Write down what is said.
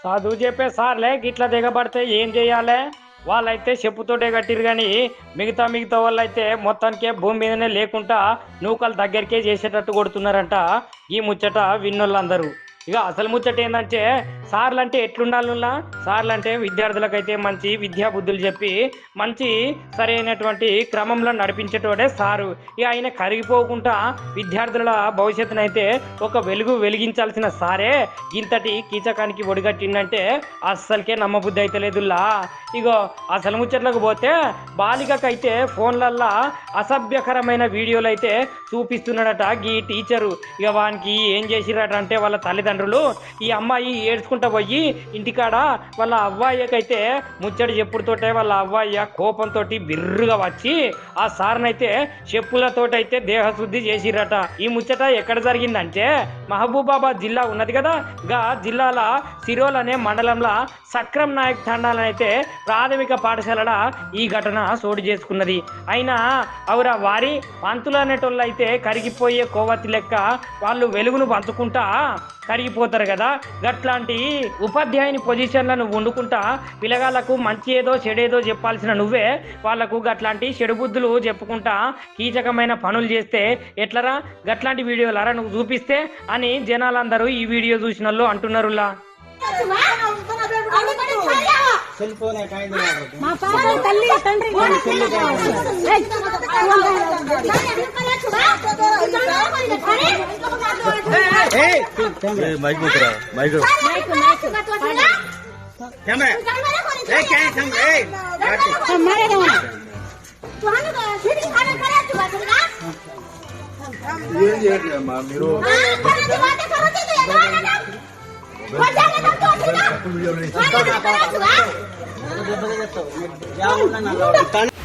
చదువు చెప్పే సార్లే గిట్లా దిగబడితే ఏం చెయ్యాలే? వాళ్ళైతే చెప్పుతోటే కట్టిరు కానీ మిగతా వాళ్ళైతే మొత్తానికే భూమి మీదనే లేకుండా నూకలు దగ్గరికే చేసేటట్టు కొడుతున్నారంట. ఈ ముచ్చట విన్నోళ్ళందరూ. ఇక అసలు ముచ్చట ఏంటంటే సార్లు అంటే ఎట్లుండాలన్నా, సార్లు అంటే విద్యార్థులకైతే మంచి విద్యా బుద్ధులు చెప్పి మంచి సరైనటువంటి క్రమంలో నడిపించేటోడే సారు. ఇక ఆయన కరిగిపోకుండా విద్యార్థుల భవిష్యత్తునైతే ఒక వెలుగు వెలిగించాల్సిన సారే ఇంతటి కీచకానికి ఒడిగట్టిందంటే అస్సలకే నమ్మబుద్ధి అయితే లేదుల్లా. ఇగో అసలు ముచ్చట్లకు పోతే బాలికకైతే ఫోన్లల్లా అసభ్యకరమైన వీడియోలు అయితే చూపిస్తున్నాడట ఈ టీచరు. ఇక వానికి ఏం చేసిరట అంటే వాళ్ళ తల్లిదండ్రులు ఈ అమ్మాయి ఏడ్చుకుంటా పోయి ఇంటికాడ వాళ్ళ అవ్వాయికైతే ముచ్చడి చెప్పుడుతోటే వాళ్ళ అవ్వాయి కోపంతో బిర్రుగా వచ్చి ఆ సార్నైతే చెప్పులతోటైతే దేహశుద్ధి చేసిరట. ఈ ముచ్చట ఎక్కడ జరిగిందంటే మహబూబాబాద్ జిల్లా ఉన్నది కదా, గా జిల్లాల సిరోల్ అనే మండలంలో సక్రం నాయక్ తండాలనైతే ప్రాథమిక పాఠశాలల ఈ ఘటన చోటు చేసుకున్నది. అయినా అవురా వారి పంతులు అనేటోళ్ళు అయితే కరిగిపోయే కోవతి లెక్క వాళ్ళు వెలుగును పంచుకుంటా కరిగిపోతారు కదా. గట్లాంటి ఉపాధ్యాయుని పొజిషన్లను వండుకుంటా పిల్లగాళ్లకు మంచి ఏదో చెడేదో చెప్పాల్సిన నువ్వే వాళ్లకు గట్లాంటి చెడు బుద్ధులు చెప్పుకుంటా కీచకమైన పనులు చేస్తే ఎట్లరా? గట్లాంటి వీడియోలారా నువ్వు చూపిస్తే అని జనాలందరూ ఈ వీడియో చూసిన వాళ్ళు అంటున్నారులా. ఏం చేయట్లేమ్మా మీరు వీడియో